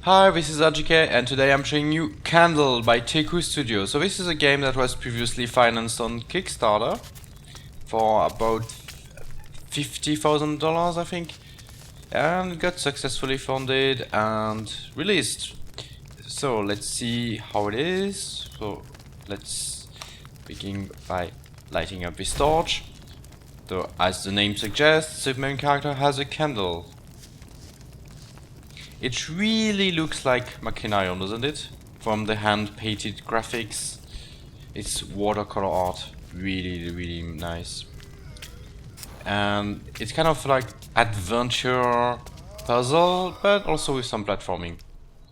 Hi, this is Oddysee, and today I'm showing you Candle by Teku Studios. So this is a game that was previously financed on Kickstarter for about $50,000, I think, and got successfully funded and released. So let's see how it is. So let's begin by lighting up this torch. So as the name suggests, the main character has a candle. It really looks like Machinarium, doesn't it? From the hand-painted graphics, it's watercolor art, really nice. And it's kind of like adventure puzzle, but also with some platforming.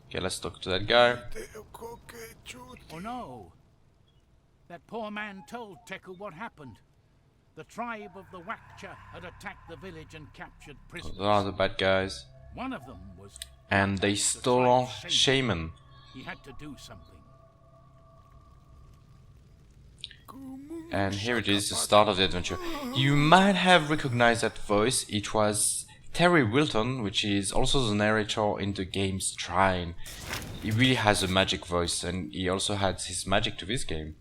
Okay, let's talk to that guy. Oh no! That poor man told Teku what happened. The tribe of the Wakcha had attacked the village and captured prisoners. Those are the bad guys. One of them was... And they stole our shaman. He had to do something. And here it is, the start of the adventure. You might have recognized that voice. It was Terry Wilton, which is also the narrator in the game's Trine. He really has a magic voice, and he also adds his magic to this game.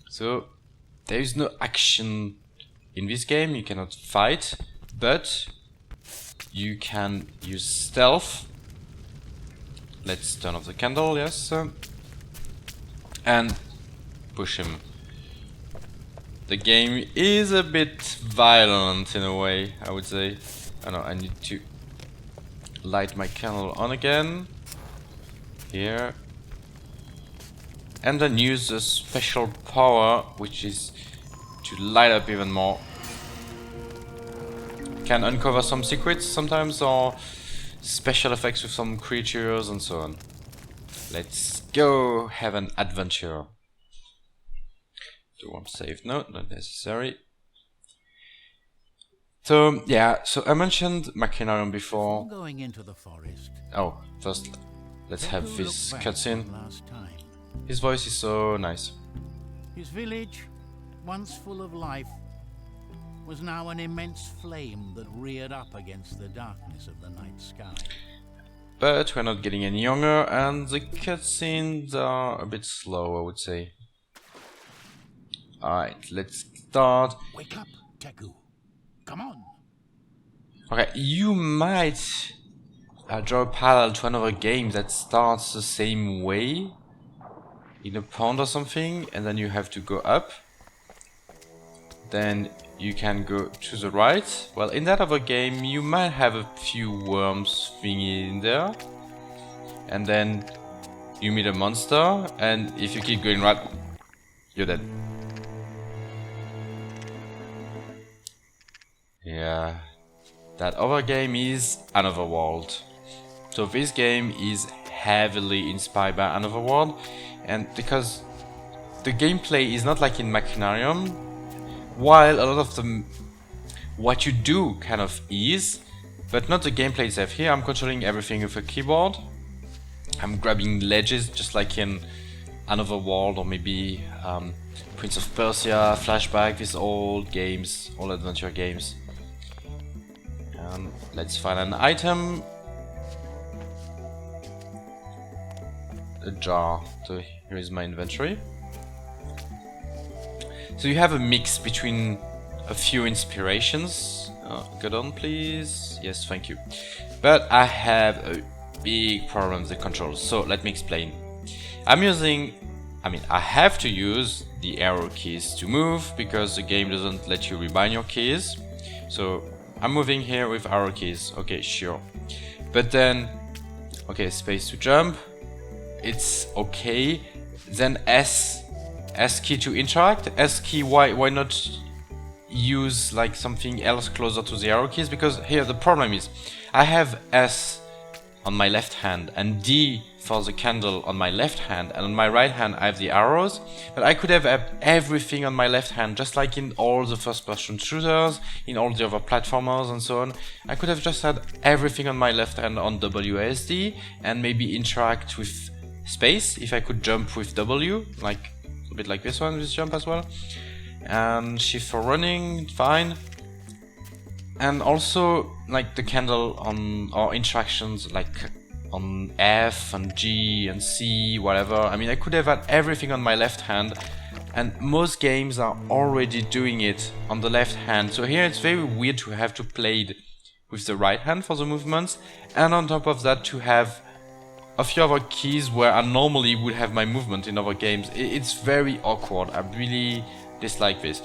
So there is no action in this game. You cannot fight, but you can use stealth. Let's turn off the candle, yes, and push him. The game is a bit violent in a way, I would say. I know, I need to light my candle on again. Here. And then use a special power, which is to light up even more. Can uncover some secrets sometimes, or special effects with some creatures and so on. Let's go have an adventure. Do one save? No, not necessary. So yeah, so I mentioned Machinarium before. Going into the forest. Oh, first let's have this cutscene. His voice is so nice. His village, once full of life, was now an immense flame that reared up against the darkness of the night sky. But we're not getting any younger, and the cutscenes are a bit slow, I would say. Alright, let's start. Wake up, Teku. Come on. Okay, you might draw a parallel to another game that starts the same way, in a pond or something, and then you have to go up. Then you can go to the right. Well, in that other game, you might have a few worms thingy in there, and then you meet a monster, and if you keep going right, you're dead. Yeah, that other game is Another World. So this game is heavily inspired by Another World, and because the gameplay is not like in Machinarium, while a lot of the what you do kind of is, but not the gameplay itself. Here I'm controlling everything with a keyboard. I'm grabbing ledges just like in Another World, or maybe Prince of Persia, Flashback, these old games, old adventure games. Let's find an item. A jar. So here is my inventory. So you have a mix between a few inspirations. Go on, please. Yes, thank you. But I have a big problem with the controls. So let me explain. I have to use the arrow keys to move because the game doesn't let you rebind your keys. So I'm moving here with arrow keys. Okay, sure. But then, okay, space to jump. It's okay. Then S key to interact. S key, why not use like something else closer to the arrow keys? Because here the problem is I have S on my left hand and D for the candle on my left hand, and on my right hand I have the arrows, but I could have everything on my left hand, just like in all the first person shooters, in all the other platformers and so on. I could have just had everything on my left hand on WSD and maybe interact with space if I could jump with W, like a bit like this one, this jump as well, and shift for running, fine. And also like the candle on our interactions, like on F and G and C, whatever. I mean, I could have had everything on my left hand, and most games are already doing it on the left hand. So here it's very weird to have to play it with the right hand for the movements, and on top of that to have a few other keys where I normally would have my movement in other games. It's very awkward. I really dislike this.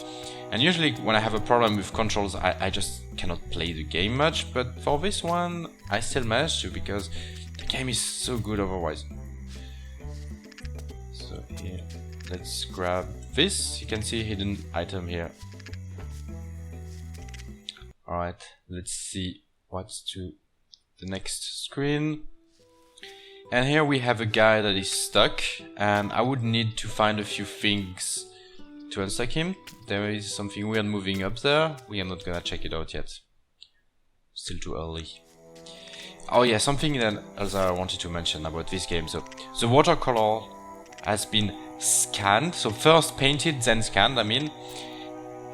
And usually when I have a problem with controls, I just cannot play the game much, but for this one I still managed to, because the game is so good otherwise. So here, let's grab this. You can see a hidden item here. Alright, let's see what's to the next screen. And here we have a guy that is stuck, and I would need to find a few things to unstuck him. There is something weird moving up there. We are not gonna check it out yet. Still too early. Oh yeah, something that else I wanted to mention about this game. So the watercolor has been scanned. So first painted, then scanned. I mean,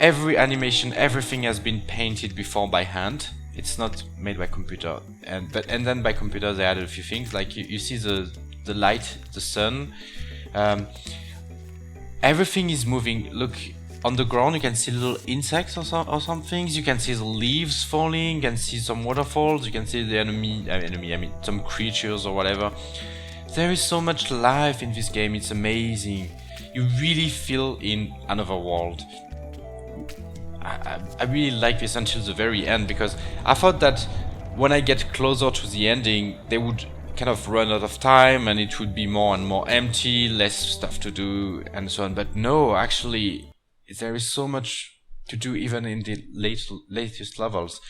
every animation, everything has been painted before by hand. It's not made by computer, and then by computer they added a few things, like you see the light, the sun, everything is moving. Look, on the ground you can see little insects or some things, you can see the leaves falling, you can see some waterfalls, you can see the I mean some creatures or whatever. There is so much life in this game, it's amazing. You really feel in another world. I really like this until the very end, because I thought that when I get closer to the ending they would kind of run out of time and it would be more and more empty, less stuff to do and so on. But no, actually there is so much to do even in the latest levels.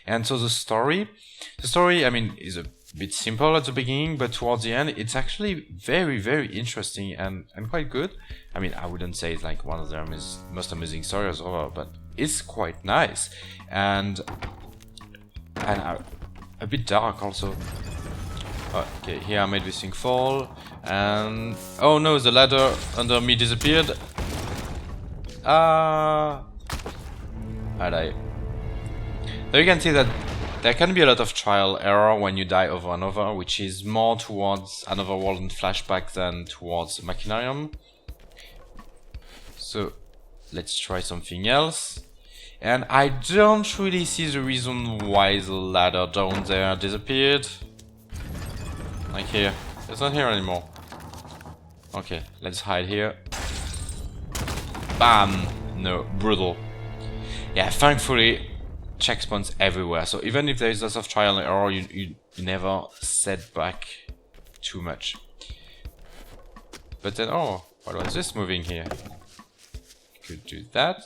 And so the story I mean is a bit simple at the beginning, but towards the end it's actually very, very interesting and quite good. I mean, I wouldn't say it's like one of the most amazing stories ever, but it's quite nice and a bit dark also. Okay, here I made this thing fall, and oh no, the ladder under me disappeared. I die. There you can see that there can be a lot of trial error when you die over and over, which is more towards Another World and Flashback than towards Machinarium. So let's try something else. And I don't really see the reason why the ladder down there disappeared. Like here, it's not here anymore. Okay, let's hide here. Bam! No, brutal. Yeah, thankfully checkpoints everywhere, so even if there is lots of trial and error, you never set back too much. But then, oh, what was this moving here? Could do that.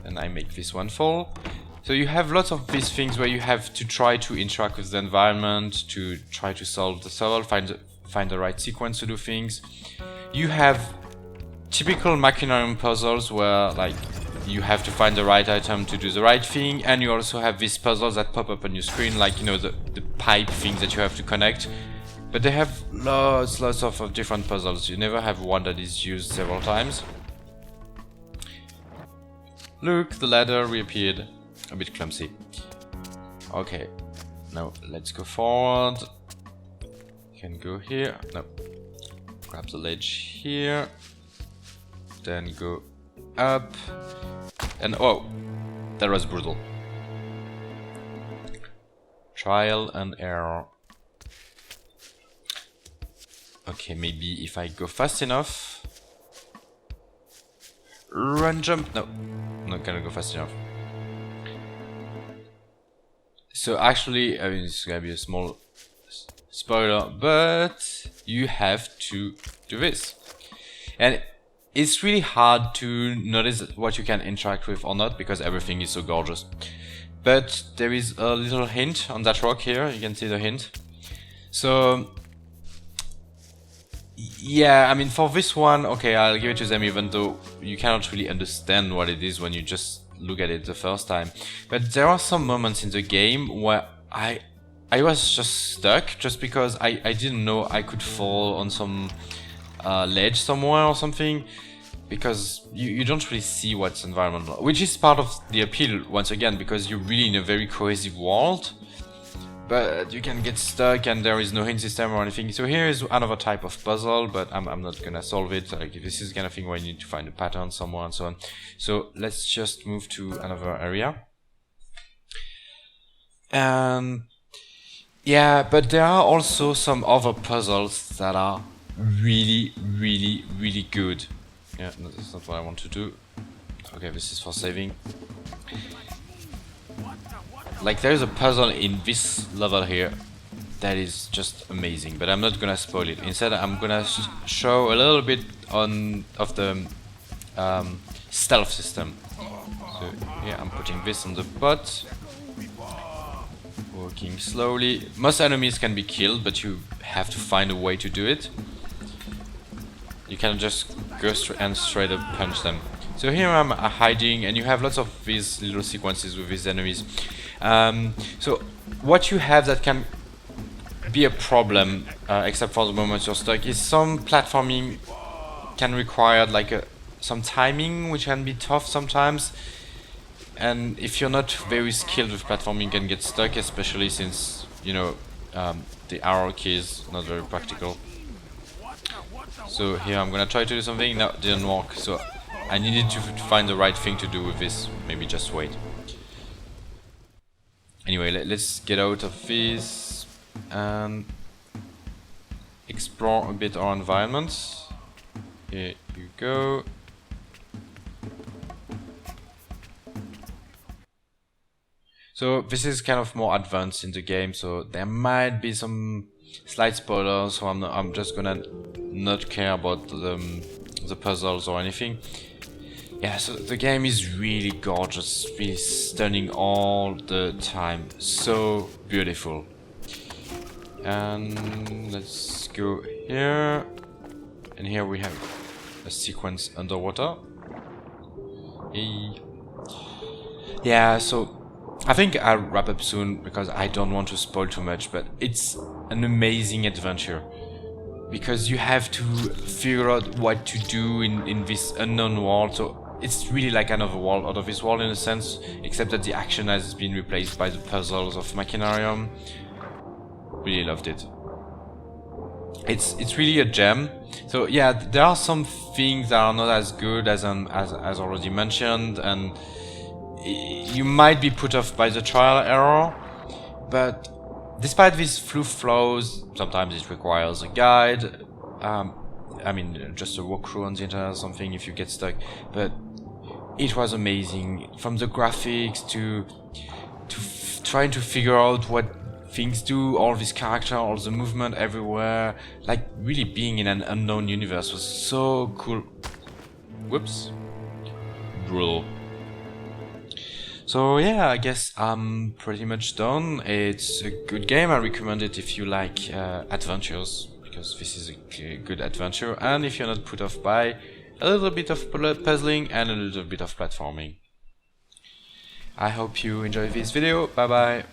And I make this one fall. So you have lots of these things where you have to try to interact with the environment, to try to solve the puzzle, find the right sequence to do things. You have typical Machinarium puzzles where like you have to find the right item to do the right thing, and you also have these puzzles that pop up on your screen, like, you know, the pipe things that you have to connect. But they have lots of different puzzles. You never have one that is used several times. Look, the ladder reappeared. A bit clumsy. Okay, now let's go forward. Can go here. No. Grab the ledge here. Then go up. And oh, that was brutal. Trial and error. Okay, maybe if I go fast enough. Run, jump. No, not gonna go fast enough. So actually, I mean, it's gonna be a small spoiler, but you have to do this. And it's really hard to notice what you can interact with or not, because everything is so gorgeous. But there is a little hint on that rock here, you can see the hint. So yeah, I mean, for this one, okay, I'll give it to them, even though you cannot really understand what it is when you just look at it the first time. But there are some moments in the game where I was just stuck, just because I didn't know I could fall on some ledge somewhere or something, because you don't really see what's environmental, which is part of the appeal once again, because you're really in a very cohesive world. but you can get stuck and there is no hint system or anything. So here is another type of puzzle, but I'm not gonna solve it. Like, this is the kind of thing where you need to find a pattern somewhere and so on. So let's just move to another area. Yeah, but there are also some other puzzles that are really good. Yeah, no, that's not what I want to do. Okay, this is for saving. Like, there's a puzzle in this level here that is just amazing, but I'm not gonna spoil it. Instead, I'm gonna show a little bit of the stealth system. So here I'm putting this on the pot, walking slowly. Most enemies can be killed, but you have to find a way to do it. You can just go straight up punch them. So here I'm hiding, and you have lots of these little sequences with these enemies. So what you have that can be a problem, except for the moment you're stuck, is some platforming can require like some timing, which can be tough sometimes. And if you're not very skilled with platforming, you can get stuck, especially since, you know, the arrow key is not very practical. So here I'm gonna try to do something. No, it didn't work. So I needed to find the right thing to do with this. Maybe just wait. Anyway, let's get out of this and explore a bit our environment. Here you go. So this is kind of more advanced in the game, so there might be some slight spoilers, so I'm just gonna not care about the puzzles or anything. Yeah, so the game is really gorgeous, really stunning all the time, so beautiful. And let's go here, and here we have a sequence underwater. Yeah, so I think I'll wrap up soon because I don't want to spoil too much, but it's an amazing adventure because you have to figure out what to do in this unknown world. So it's really like another world out of this world in a sense, except that the action has been replaced by the puzzles of Machinarium. Really loved it. It's really a gem. So yeah, there are some things that are not as good as already mentioned, and you might be put off by the trial error, but despite these flaws, sometimes it requires a guide. I mean, just a walkthrough on the internet or something if you get stuck. But it was amazing, from the graphics to trying to figure out what things do, all this character, all the movement everywhere. Like, really being in an unknown universe was so cool. Whoops. Brutal. So yeah, I guess I'm pretty much done. It's a good game. I recommend it if you like adventures, because this is a good adventure, and if you're not put off by a little bit of puzzling and a little bit of platforming. I hope you enjoyed this video. Bye bye.